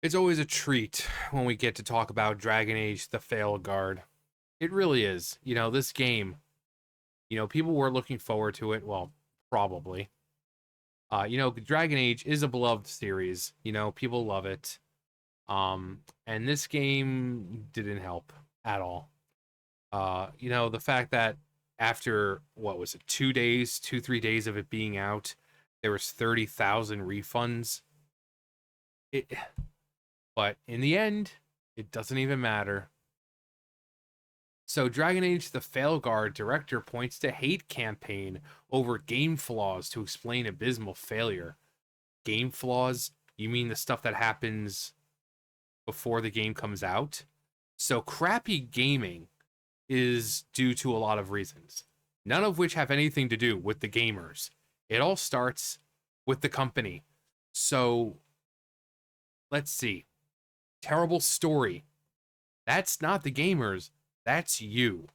It's always a treat when we get to talk about Dragon Age the Veilguard. It really is. This game, people were looking forward to it. Well, probably. Dragon Age is a beloved series. People love it. And this game didn't help at all. The fact that after, what was it, 2 days, 3 days of it being out, there was 30,000 refunds. But in the end, it doesn't even matter. So Dragon Age the Veilguard director points to hate campaign over game flaws to explain abysmal failure. Game flaws? You mean the stuff that happens before the game comes out? So crappy gaming is due to a lot of reasons, none of which have anything to do with the gamers. It all starts with the company. So let's see. Terrible story. That's not the gamers. That's you.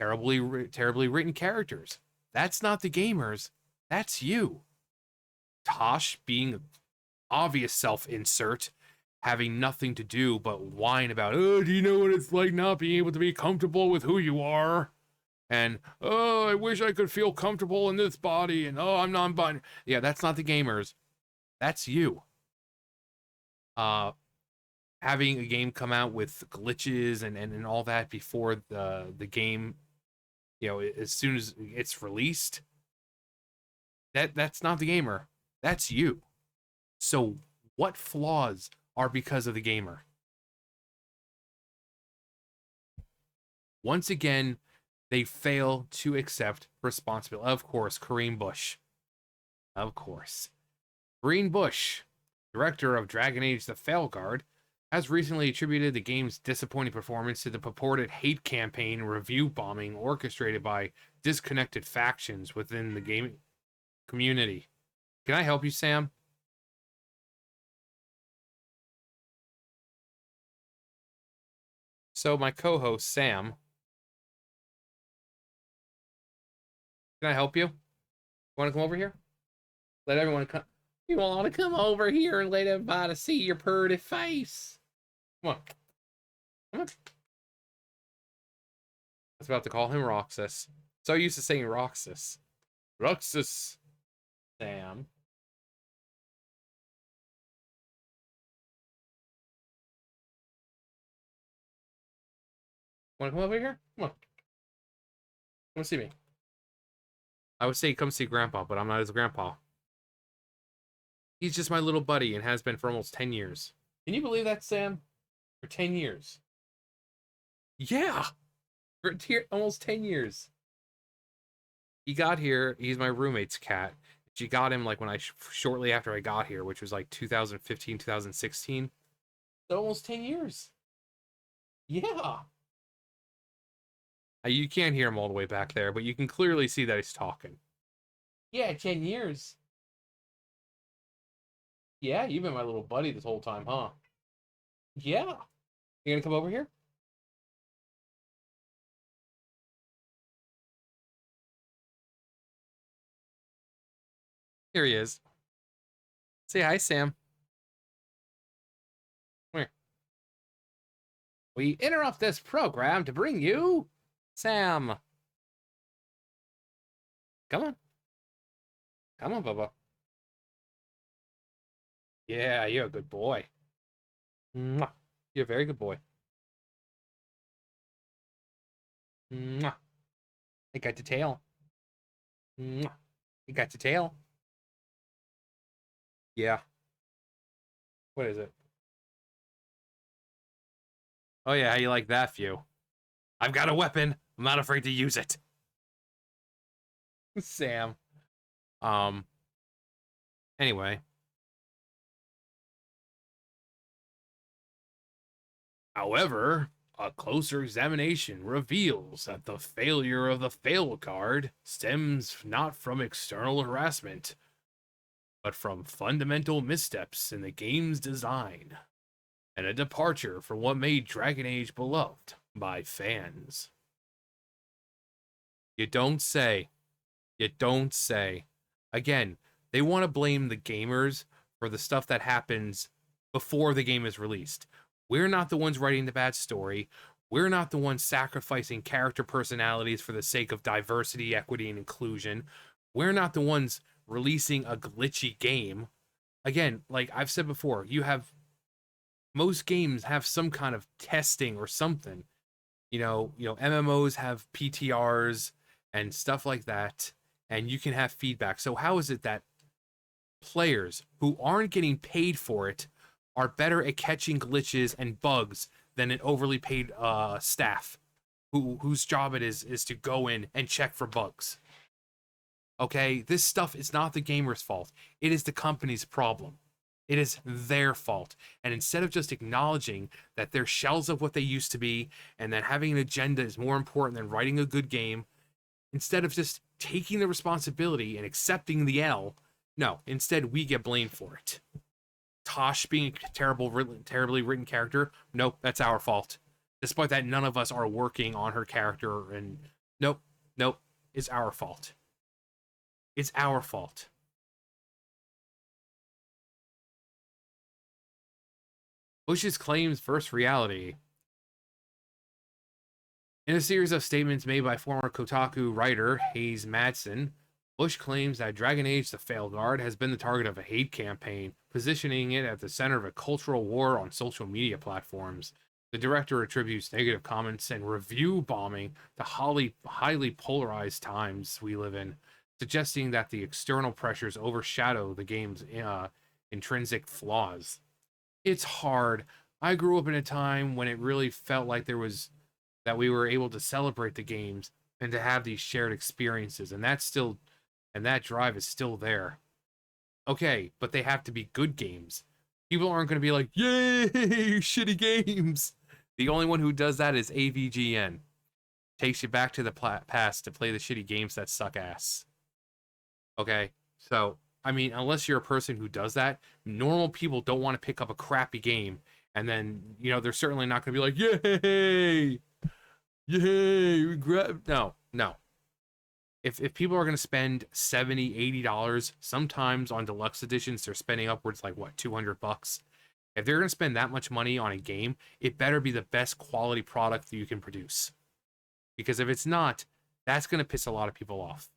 Terribly written characters. That's not the gamers. That's you. Tosh being an obvious self-insert, having nothing to do but whine about, oh, do you know what it's like not being able to be comfortable with who you are? And, oh, I wish I could feel comfortable in this body. And, oh, I'm non-binary. Yeah, that's not the gamers. That's you. Having a game come out with glitches and all that before the game, as soon as it's released, that's not the gamer. That's you. So what flaws are because of the gamer? Once again, they fail to accept responsibility. Of course, Kareem Bush. Of course. Kareem Bush, director of Dragon Age the Veilguard, has recently attributed the game's disappointing performance to the purported hate campaign review bombing orchestrated by disconnected factions within the gaming community. Can I help you, Sam? So my co-host, Sam. Can I help you? Want to come over here? Let everyone come. You want to come over here and let everybody see your pretty face? Come on. Come on. I was about to call him Roxas. So used to saying Roxas. Roxas. Sam. Want to come over here? Come on. Come see me. I would say come see Grandpa, but I'm not his grandpa. He's just my little buddy and has been for almost 10 years. Can you believe that, Sam? For 10 years. Yeah! For almost 10 years. He got here. He's my roommate's cat. She got him like when shortly after I got here, which was like 2015, 2016. So almost 10 years. Yeah. You can't hear him all the way back there, but you can clearly see that he's talking. Yeah, 10 years. Yeah, you've been my little buddy this whole time, huh? Yeah. You gonna come over here? Here he is. Say hi, Sam. Come here. We interrupt this program to bring you Sam. Come on. Come on, Bubba. Yeah, you're a good boy. Mwah. You're a very good boy. Mwah. I got the tail. Mwah. You got the tail. Yeah. What is it? Oh yeah, how you like that view? I've got a weapon. I'm not afraid to use it. Sam. Anyway. However, a closer examination reveals that the failure of the Veilguard stems not from external harassment, but from fundamental missteps in the game's design, and a departure from what made Dragon Age beloved by fans. You don't say. You don't say. Again, they want to blame the gamers for the stuff that happens before the game is released. We're not the ones writing the bad story. We're not the ones sacrificing character personalities for the sake of diversity, equity, and inclusion. We're not the ones releasing a glitchy game. Again, like I've said before, most games have some kind of testing or something. MMOs have PTRs and stuff like that, and you can have feedback. So how is it that players who aren't getting paid for it are better at catching glitches and bugs than an overly paid staff whose job it is to go in and check for bugs? Okay, this stuff is not the gamer's fault. It is the company's problem. It is their fault. And instead of just acknowledging that they're shells of what they used to be and that having an agenda is more important than writing a good game, instead of just taking the responsibility and accepting the L, no, instead we get blamed for it. Tosh being a terribly written character, nope, that's our fault. Despite that, none of us are working on her character, and nope, it's our fault. It's our fault. Bush's claims versus reality. In a series of statements made by former Kotaku writer Hayes Madsen, Bush claims that Dragon Age the Veilguard has been the target of a hate campaign, positioning it at the center of a cultural war on social media platforms. The director attributes negative comments and review bombing to highly polarized times we live in, suggesting that the external pressures overshadow the game's intrinsic flaws. It's hard. I grew up in a time when it really felt like that we were able to celebrate the games and to have these shared experiences, and that drive is still there. Okay, but they have to be good games. People aren't going to be like, yay, shitty games. The only one who does that is AVGN. Takes you back to the past to play the shitty games that suck ass. Okay, so, I mean, unless you're a person who does that, normal people don't want to pick up a crappy game, and then, they're certainly not going to be like, yay, no. If people are going to spend $70, $80, sometimes on deluxe editions, they're spending upwards like, what, $200? If they're going to spend that much money on a game, it better be the best quality product that you can produce. Because if it's not, that's going to piss a lot of people off.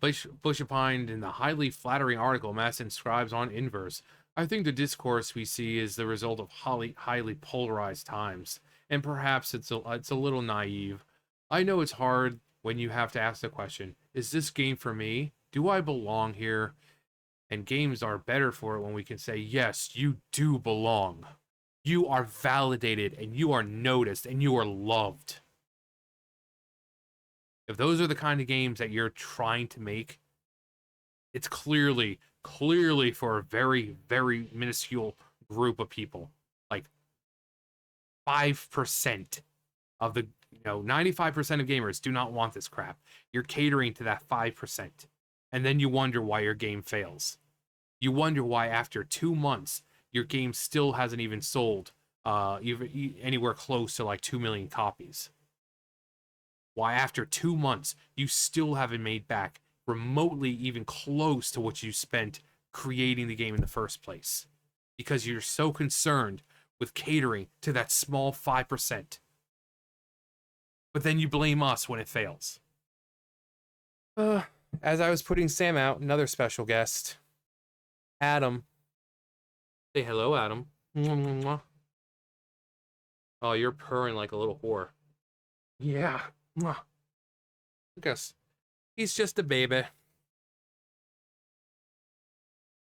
Bush opined in the highly flattering article Masson scribes on Inverse, I think the discourse we see is the result of highly polarized times, and perhaps it's a little naive. I know it's hard when you have to ask the question, is this game for me? Do I belong here? And games are better for it when we can say, yes, you do belong. You are validated, and you are noticed, and you are loved. If those are the kind of games that you're trying to make, it's clearly for a very, very minuscule group of people. Like 5% of the, 95% of gamers do not want this crap. You're catering to that 5%. And then you wonder why your game fails. You wonder why after 2 months, your game still hasn't even sold anywhere close to like 2 million copies. Why after 2 months, you still haven't made back remotely even close to what you spent creating the game in the first place. Because you're so concerned with catering to that small 5%. But then you blame us when it fails. As I was putting Sam out, another special guest, Adam. Say hello, Adam. Oh, you're purring like a little whore. Yeah. I guess he's just a baby.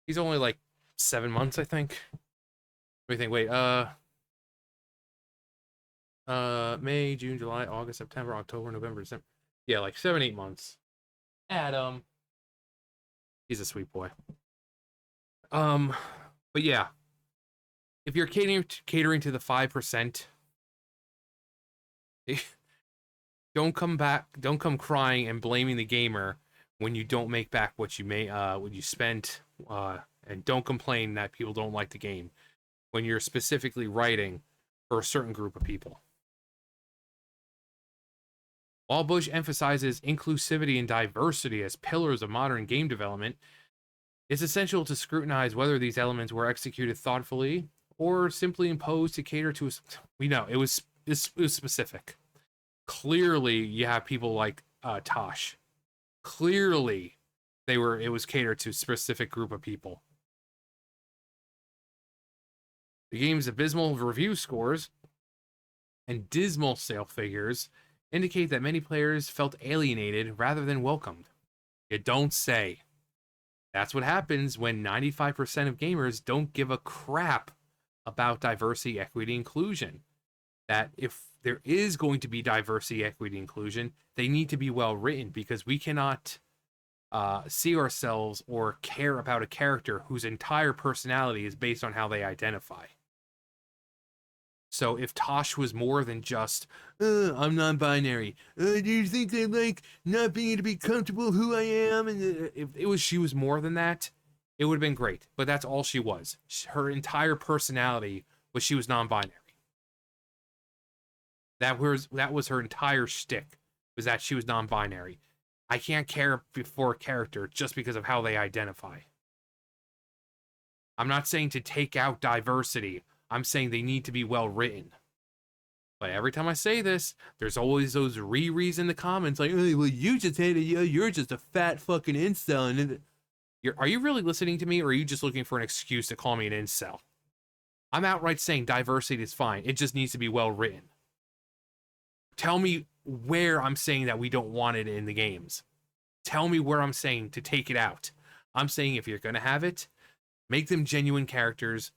He's only like 7 months, I think. Let me think. Wait, May, June, July, August, September, October, November, December. Yeah, like 7, 8 months. Adam. He's a sweet boy. But yeah. If you're catering to the 5%, don't come crying and blaming the gamer when you don't make back what you spent, and don't complain that people don't like the game when you're specifically writing for a certain group of people. While Bush emphasizes inclusivity and diversity as pillars of modern game development, it's essential to scrutinize whether these elements were executed thoughtfully or simply imposed to cater to we know it was specific. Clearly, you have people like Tosh. Clearly, it was catered to a specific group of people. The game's abysmal review scores and dismal sale figures indicate that many players felt alienated rather than welcomed. You don't say. That's what happens when 95% of gamers don't give a crap about diversity, equity, inclusion. That if there is going to be diversity, equity, inclusion, they need to be well written, because we cannot see ourselves or care about a character whose entire personality is based on how they identify. So if Tosh was more than just, I'm non-binary, do you think they like not being able to be comfortable who I am? And if she was more than that, it would have been great. But that's all she was. Her entire personality was she was non-binary. That was her entire shtick, was that she was non-binary. I can't care for a character just because of how they identify. I'm not saying to take out diversity. I'm saying they need to be well written. But every time I say this, there's always those rereads in the comments like, hey, well, you just hated you're just a fat fucking incel. And are you really listening to me, or are you just looking for an excuse to call me an incel? I'm outright saying diversity is fine. It just needs to be well written. Tell me where I'm saying that we don't want it in the games. Tell me where I'm saying to take it out. I'm saying if you're going to have it, make them genuine characters,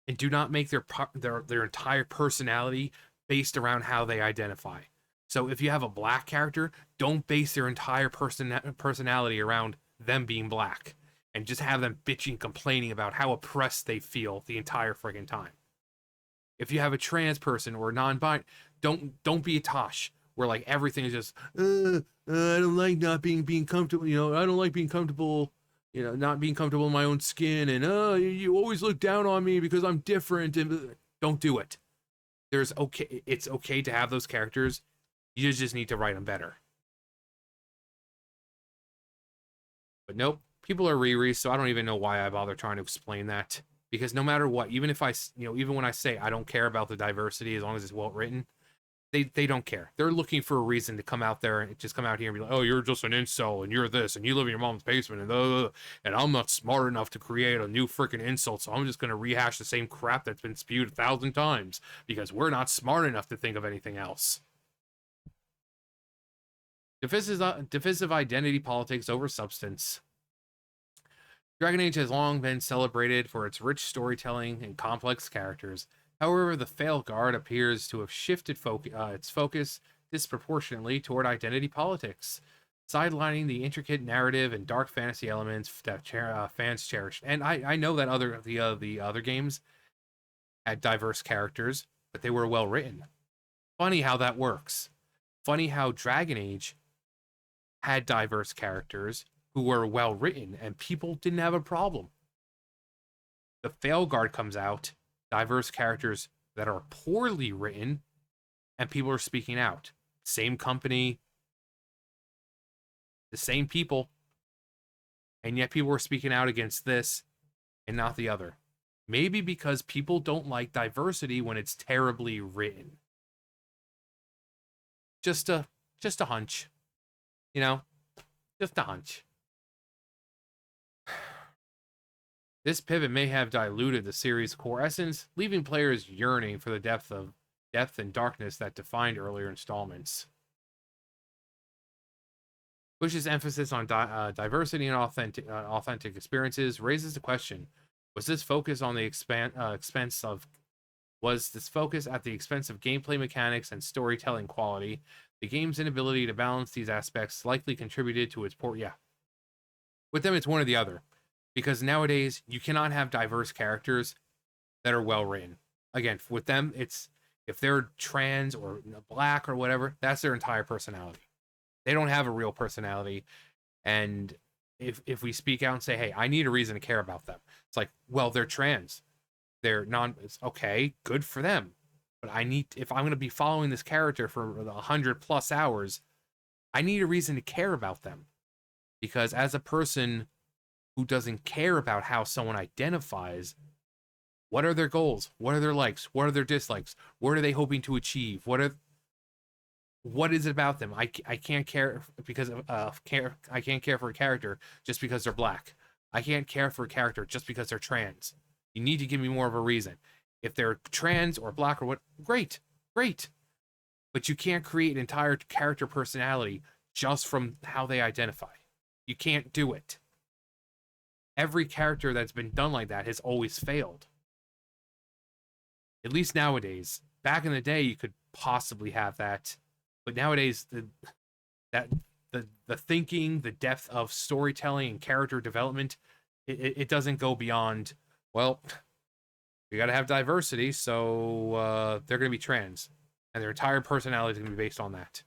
and do not make their entire personality based around how they identify. So if you have a black character, don't base their entire personality around them being black, and just have them bitching, complaining about how oppressed they feel the entire friggin' time. If you have a trans person or non-binary, don't be a Tosh, where like everything is just, I don't like not being comfortable. I don't like being comfortable. Not being comfortable in my own skin, and you always look down on me because I'm different. And don't do it. It's okay to have those characters. You just need to write them better. But nope, people are rereads, so I don't even know why I bother trying to explain that. Because no matter what, even if even when I say I don't care about the diversity as long as it's well written, they don't care. They're looking for a reason to come out there and just come out here and be like, oh, you're just an incel, and you're this, and you live in your mom's basement, and I'm not smart enough to create a new freaking insult, so I'm just going to rehash the same crap that's been spewed 1,000 times, because we're not smart enough to think of anything else. Divisive identity politics over substance. Dragon Age has long been celebrated for its rich storytelling and complex characters. However, the Veilguard appears to have shifted its focus disproportionately toward identity politics, sidelining the intricate narrative and dark fantasy elements that fans cherish. And I know that the other games had diverse characters, but they were well written. Funny how that works. Funny how Dragon Age had diverse characters who were well written, and people didn't have a problem. The Veilguard comes out, diverse characters that are poorly written, and people are speaking out. Same company, the same people, and yet people are speaking out against this and not the other. Maybe because people don't like diversity when it's terribly written. Just a hunch. Just a hunch. This pivot may have diluted the series' core essence, leaving players yearning for the depth and darkness that defined earlier installments. Bush's emphasis on diversity and authentic experiences raises the question: was this focus at the expense of gameplay mechanics and storytelling quality? The game's inability to balance these aspects likely contributed to its poor. Yeah, with them, it's one or the other. Because nowadays, you cannot have diverse characters that are well written. Again, with them, it's if they're trans or black or whatever, that's their entire personality. They don't have a real personality. And if we speak out and say, hey, I need a reason to care about them, it's like, well, they're trans. They're non. It's okay, good for them. But if I'm going to be following this character for 100+ hours, I need a reason to care about them. Because as a person who doesn't care about how someone identifies, what are their goals? What are their likes? What are their dislikes? What are they hoping to achieve? What is it about them? I can't care because of I can't care for a character just because they're black. I can't care for a character just because they're trans. You need to give me more of a reason. If they're trans or black or what, great, great. But you can't create an entire character personality just from how they identify. You can't do it. Every character that's been done like that has always failed. At least nowadays. Back in the day, you could possibly have that, but nowadays the thinking, the depth of storytelling and character development, it doesn't go beyond, well, we got to have diversity, so they're going to be trans, and their entire personality is going to be based on that.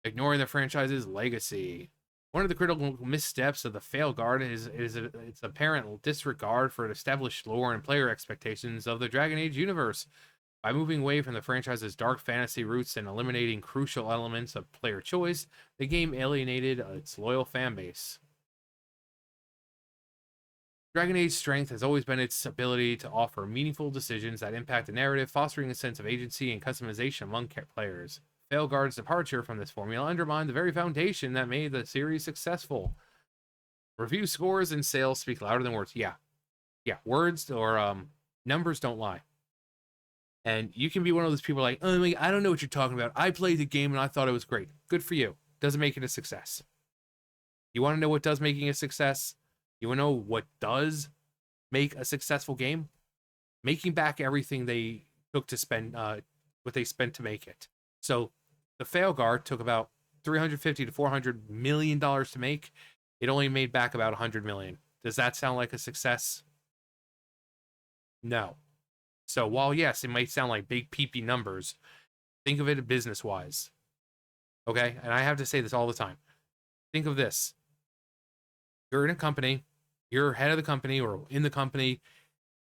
Ignoring the franchise's legacy. One of the critical missteps of the Veilguard is its apparent disregard for established lore and player expectations of the Dragon Age universe. By moving away from the franchise's dark fantasy roots and eliminating crucial elements of player choice, the game alienated its loyal fanbase. Dragon Age's strength has always been its ability to offer meaningful decisions that impact the narrative, fostering a sense of agency and customization among players. Veilguard's departure from this formula undermined the very foundation that made the series successful. Review scores and sales speak louder than words. Yeah, words or numbers don't lie. And you can be one of those people like, oh, I don't know what you're talking about. I played the game and I thought it was great. Good for you. Doesn't make it a success. You want to know what does making a success? You want to know what does make a successful game? Making back everything they took to spend, what they spent to make it. So the Veilguard took about $350 to $400 million to make. It only made back about $100 million. Does that sound like a success? No. So while, yes, it might sound like big peepee numbers, think of it business-wise. Okay? And I have to say this all the time. Think of this. You're in a company, you're head of the company or in the company,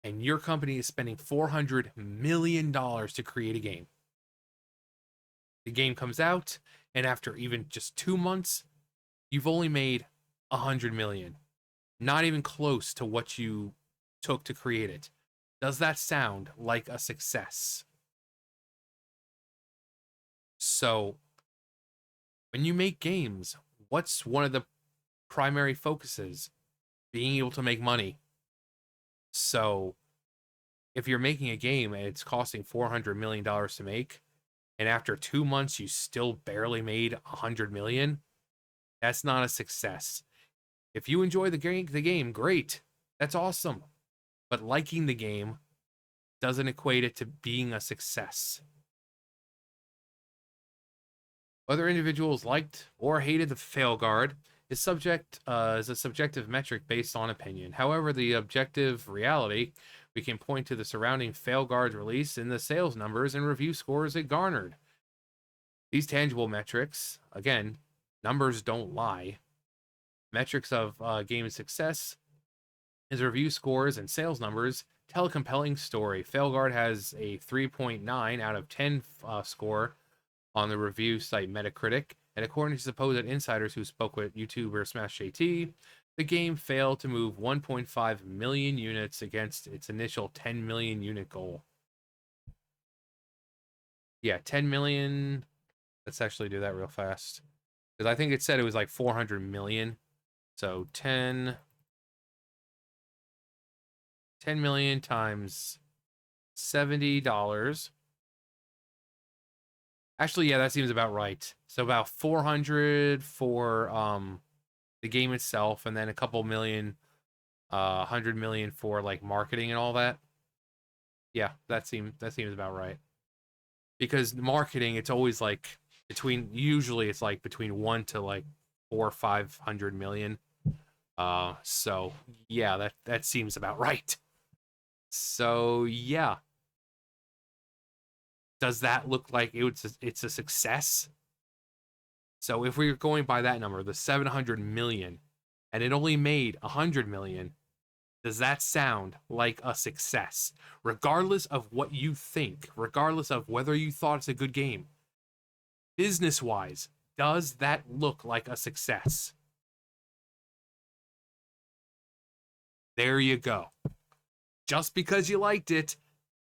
and your company is spending $400 million to create a game. The game comes out, and after even just 2 months, you've only made $100 million. Not even close to what you took to create it. Does that sound like a success? So, when you make games, what's one of the primary focuses? Being able to make money. So, if you're making a game and it's costing $400 million to make, and after 2 months you still barely made $100 million, that's not a success. If you enjoy the game, great. That's awesome. But liking the game doesn't equate it to being a success. Whether individuals liked or hated the Veilguard is a subjective metric based on opinion. However, the objective reality, we can point to the surrounding Veilguard release in the sales numbers and review scores it garnered. These tangible metrics, again, numbers don't lie. Metrics of game success is review scores and sales numbers tell a compelling story. Veilguard has a 3.9 out of 10 score on the review site Metacritic, and according to supposed insiders who spoke with YouTuber Smash JT, the game failed to move 1.5 million units against its initial 10 million unit goal. Yeah, 10 million. Let's actually do that real fast, because I think it said it was like 400 million. So 10 million times $70. Actually, yeah, that seems about right. So about 400 for the game itself, and then a couple million, 100 million for like marketing and all that. Yeah, that seems about right. Because marketing, it's always like usually it's like between 1 to like 400 or 500 million. So yeah, that seems about right. So yeah. Does that look like it's a success? So if we're going by that number, the 700 million, and it only made 100 million, Does that sound like a success? Regardless of what you think, regardless of whether you thought it's a good game, business wise, does that look like a success? There you go. Just because you liked it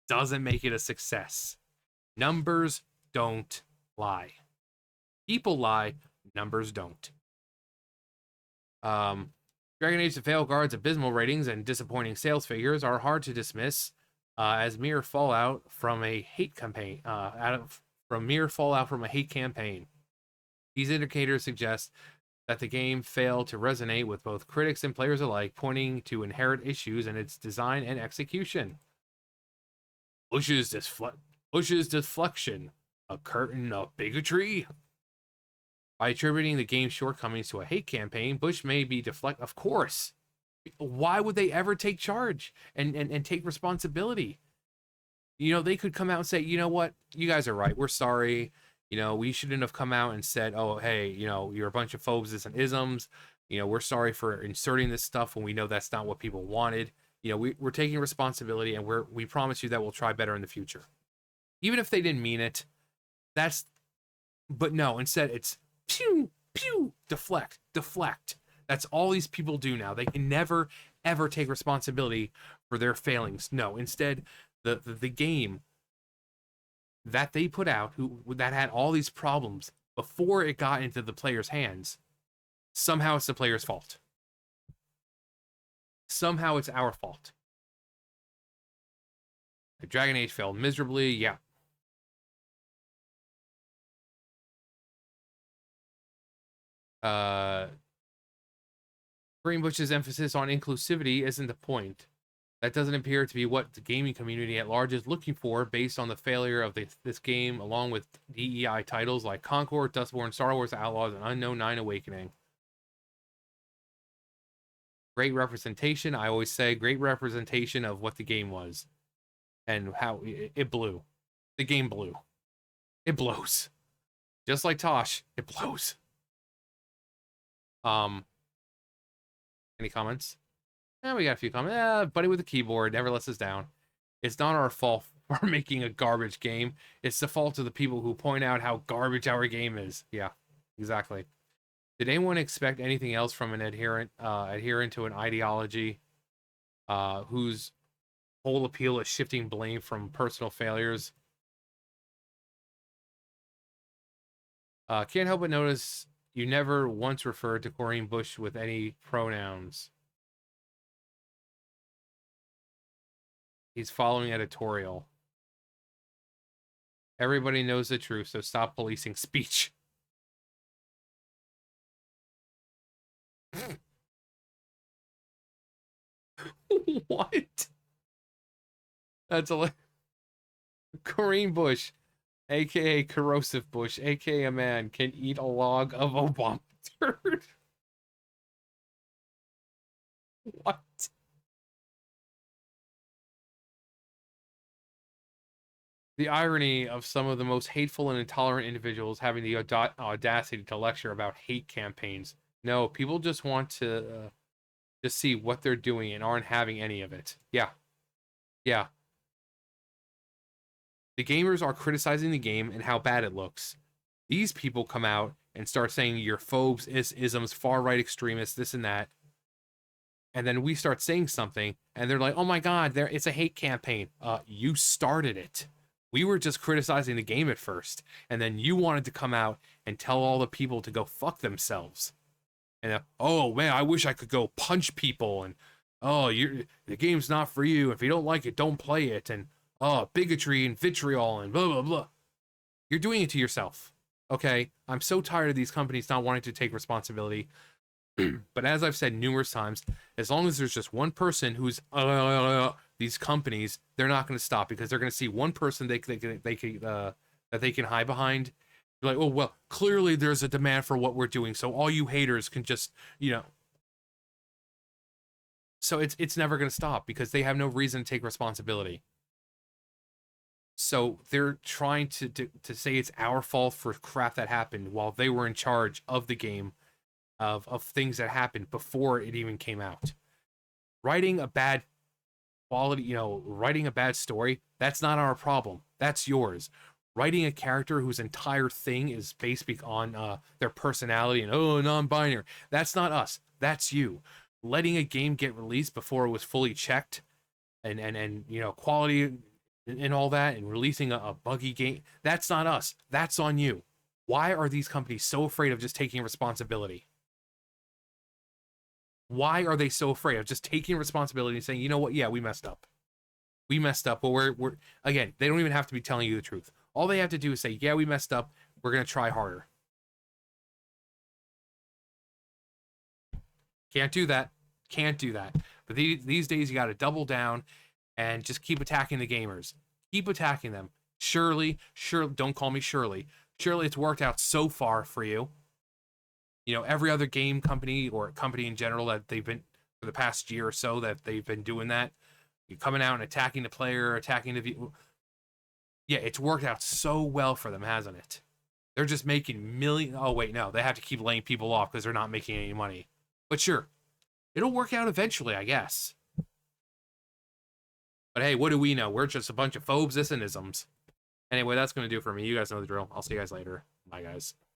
doesn't make it a success. Numbers don't lie. People lie, numbers don't. Dragon Age: The Veilguard's abysmal ratings and disappointing sales figures are hard to dismiss as mere fallout from a hate campaign. Mere fallout from a hate campaign. These indicators suggest that the game failed to resonate with both critics and players alike, pointing to inherent issues in its design and execution. Bush's deflection, a curtain of bigotry. By attributing the game's shortcomings to a hate campaign, Bush may be Of course. Why would they ever take charge and take responsibility? You know, they could come out and say, you know what, you guys are right. We're sorry. You know, we shouldn't have come out and said, oh, hey, you know, you're a bunch of phobes and isms. You know, we're sorry for inserting this stuff when we know that's not what people wanted. You know, we're taking responsibility, and we promise you that we'll try better in the future. Even if they didn't mean it, but no, instead it's pew, pew, deflect. That's all these people do now. They can never, ever take responsibility for their failings. No, instead, the game that they put out, that had all these problems before it got into the player's hands, somehow it's the player's fault. Somehow it's our fault. Dragon Age failed miserably, yeah. Greenbush's emphasis on inclusivity isn't the point. That doesn't appear to be what the gaming community at large is looking for, based on the failure of this game, along with DEI titles like Concord, Dustborn, Star Wars Outlaws, and Unknown 9 Awakening. Great representation. I always say great representation of what the game was and how it blew. The game blew. It blows. Just like Tosh, it blows. Any comments? We got a few comments. Buddy with the keyboard never lets us down. It's not our fault for making a garbage game. It's the fault of the people who point out how garbage our game is. Yeah, exactly. Did anyone expect anything else from an adherent to an ideology whose whole appeal is shifting blame from personal failures? Can't help but notice you never once referred to Corinne Bush with any pronouns. He's following editorial. Everybody knows the truth, so stop policing speech. What? That's a Corinne Bush, aka Corrosive Bush, aka a man, can eat a log of Obama turd. What? The irony of some of the most hateful and intolerant individuals having the audacity to lecture about hate campaigns. No, people just want to see what they're doing and aren't having any of it. Yeah. Yeah. The gamers are criticizing the game and how bad it looks. These people come out and start saying you're phobes, isms, far-right extremists, this and that. And then we start saying something, and they're like, oh my god, it's a hate campaign. You started it. We were just criticizing the game at first, and then you wanted to come out and tell all the people to go fuck themselves. And oh man, I wish I could go punch people, and oh, the game's not for you. If you don't like it, don't play it. And oh, bigotry and vitriol and blah blah blah. You're doing it to yourself. Okay, I'm so tired of these companies not wanting to take responsibility. But as I've said numerous times, as long as there's just one person who's these companies, they're not going to stop, because they're going to see one person that they can hide behind. They're like, oh well, clearly there's a demand for what we're doing, so all you haters can just, you know. So it's never going to stop, because they have no reason to take responsibility. So they're trying to say it's our fault for crap that happened while they were in charge of the game, of things that happened before it even came out. Writing a bad quality, writing a bad story, that's not our problem. That's yours. Writing a character whose entire thing is based on their personality and non-binary, that's not us. That's you. Letting a game get released before it was fully checked and quality and all that, and releasing a buggy game, that's not us. That's on you. Why are these companies so afraid of just taking responsibility? Why are they so afraid of just taking responsibility and saying, you know what, yeah, we messed up. We messed up, but we're again, they don't even have to be telling you the truth. All they have to do is say, yeah, we messed up. We're gonna try harder. Can't do that. Can't do that. But these days, you got to double down and just keep attacking the gamers. Keep attacking them. Surely, don't call me Shirley. Surely it's worked out so far for you. Every other game company or company in general that they've been for the past year or so that they've been doing that. You're coming out and attacking the player, attacking the view. Yeah, it's worked out so well for them, hasn't it? They're just making million. Oh wait, no, they have to keep laying people off because they're not making any money. But sure, it'll work out eventually, I guess. But hey, what do we know? We're just a bunch of phobes and isms. Anyway, that's going to do it for me. You guys know the drill. I'll see you guys later. Bye, guys.